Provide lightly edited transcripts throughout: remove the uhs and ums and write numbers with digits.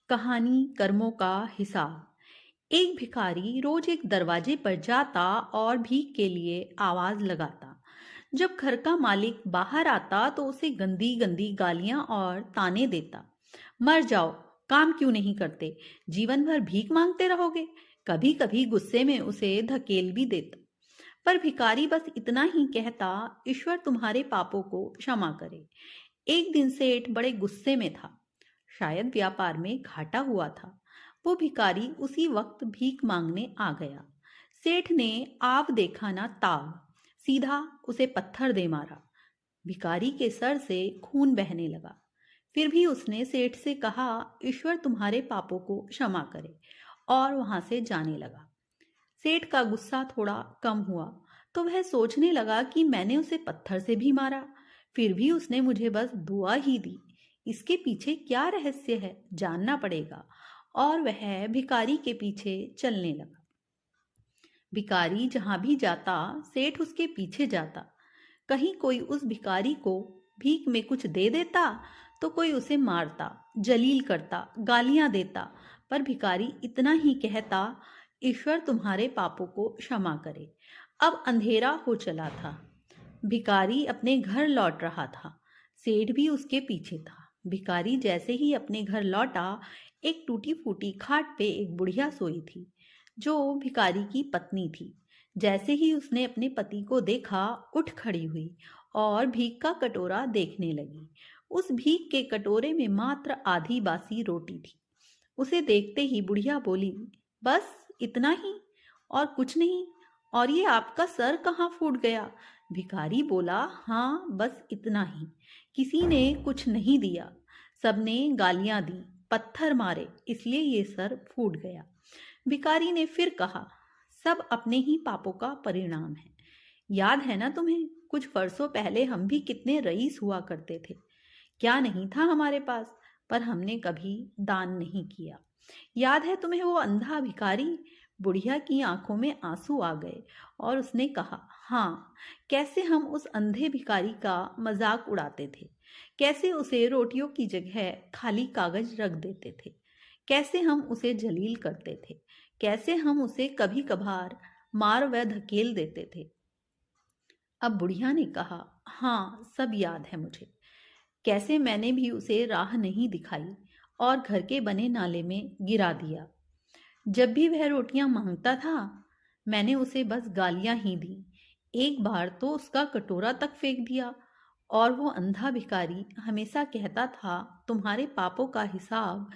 कहानी कर्मों का हिसाब। एक भिखारी रोज एक दरवाजे पर जाता और भीख के लिए आवाज लगाता। जब घर का मालिक बाहर आता तो उसे गंदी गंदी गालियां और ताने देता। मर जाओ, काम क्यों नहीं करते, जीवन भर भीख मांगते रहोगे। कभी कभी गुस्से में उसे धकेल भी देता, पर भिखारी बस इतना ही कहता, ईश्वर तुम्हारे पापों को क्षमा करे। एक दिन सेठ बड़े गुस्से में था, शायद व्यापार में घाटा हुआ था। वो भिखारी उसी वक्त भीख मांगने आ गया। सेठ ने आव देखा ना ताव, सीधा उसे पत्थर दे मारा। भिखारी के सर से खून बहने लगा। फिर भी उसने सेठ से कहा, ईश्वर तुम्हारे पापों को क्षमा करे, और वहां से जाने लगा। सेठ का गुस्सा थोड़ा कम हुआ तो वह सोचने लगा कि मैंने उसे पत्थर से भी मारा, फिर भी उसने मुझे बस दुआ ही दी। इसके पीछे क्या रहस्य है, जानना पड़ेगा। और वह भिखारी के पीछे चलने लगा। भिखारी जहां भी जाता, सेठ उसके पीछे जाता। कहीं कोई उस भिखारी को भीख में कुछ दे देता तो कोई उसे मारता, जलील करता, गालियां देता। पर भिखारी इतना ही कहता, ईश्वर तुम्हारे पापों को क्षमा करे। अब अंधेरा हो चला था। भिखारी अपने घर लौट रहा था। सेठ भी उसके पीछे था। भिखारी जैसे ही अपने घर लौटा, एक टूटी फूटी खाट पे एक बुढ़िया सोई थी, जो भिखारी की पत्नी थी। जैसे ही उसने अपने पति को देखा, उठ खड़ी हुई और भीख का कटोरा देखने लगी। उस भीख के कटोरे में मात्र आधी बासी रोटी थी। उसे देखते ही बुढ़िया बोली, बस इतना ही और कुछ नहीं? और ये आपका सर कहाँ फूट गया? भिखारी बोला, हाँ बस इतना ही। किसी ने कुछ नहीं दिया, सबने गालियां दी, पत्थर मारे, इसलिए ये सर फूट गया। भिखारी ने फिर कहा, सब अपने ही पापों का परिणाम है। याद है ना तुम्हें, कुछ वर्षों पहले हम भी कितने रईस हुआ करते थे। क्या नहीं था हमारे पास, पर हमने कभी दान नहीं किया। याद है तुम्हें वो अंधा भिखारी? बुढ़िया की आंखों में आंसू आ गए और उसने कहा, हाँ, कैसे हम उस अंधे भिखारी का मजाक उड़ाते थे, कैसे उसे रोटियों की जगह खाली कागज रख देते थे, कैसे हम उसे जलील करते थे, कैसे हम उसे कभी कभार मार व धकेल देते थे। अब बुढ़िया ने कहा, हाँ सब याद है मुझे, कैसे मैंने भी उसे राह नहीं दिखाई और घर के बने नाले में गिरा दिया। जब भी वह रोटियां मांगता था, मैंने उसे बस गालियां ही दी। एक बार तो उसका कटोरा तक फेंक दिया। और वो अंधा भिखारी हमेशा कहता था, तुम्हारे पापों का हिसाब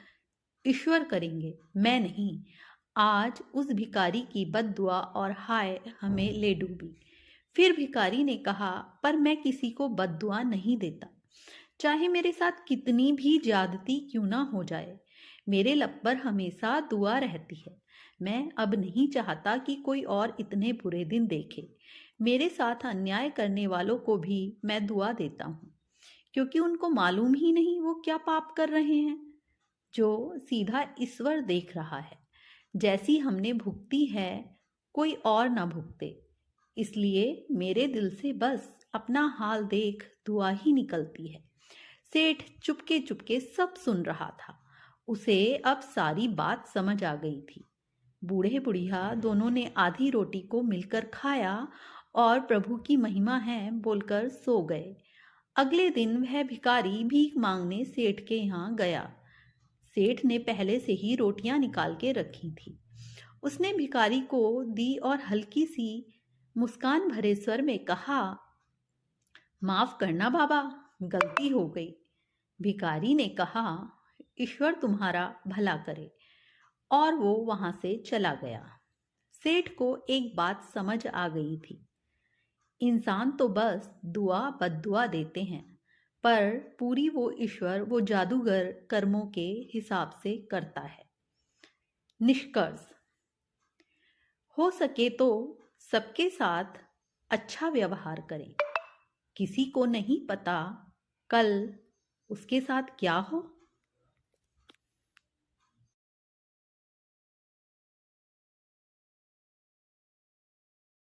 ईश्वर करेंगे, मैं नहीं। आज उस भिखारी की बद्दुआ और हाय हमें ले डूबी। फिर भिखारी ने कहा, पर मैं किसी को बद्दुआ नहीं देता, चाहे मेरे साथ कितनी भी ज्यादती क्यों ना हो जाए। मेरे लब पर हमेशा दुआ रहती है। मैं अब नहीं चाहता कि कोई और इतने बुरे दिन देखे। मेरे साथ अन्याय करने वालों को भी मैं दुआ देता हूँ, क्योंकि उनको मालूम ही नहीं वो क्या पाप कर रहे हैं, जो सीधा ईश्वर देख रहा है। जैसी हमने भुगती है, कोई और ना भुगते। इसलिए मेरे दिल से बस अपना हाल देख दुआ ही निकलती है। सेठ चुपके चुपके सब सुन रहा था। उसे अब सारी बात समझ आ गई थी। बूढ़े बुढ़िया दोनों ने आधी रोटी को मिलकर खाया और प्रभु की महिमा है बोलकर सो गए। अगले दिन वह भिखारी भीख मांगने सेठ के यहाँ गया। सेठ ने पहले से ही रोटियां निकाल के रखी थी। उसने भिखारी को दी और हल्की सी मुस्कान भरे स्वर में कहा, माफ करना बाबा, गलती हो गई। भिखारी ने कहा, ईश्वर तुम्हारा भला करे, और वो वहां से चला गया। सेठ को एक बात समझ आ गई थी, इंसान तो बस दुआ बद्दुआ देते हैं, पर पूरी वो ईश्वर, वो जादूगर कर्मों के हिसाब से करता है। निष्कर्ष, हो सके तो सबके साथ अच्छा व्यवहार करें। किसी को नहीं पता कल उसके साथ क्या हो।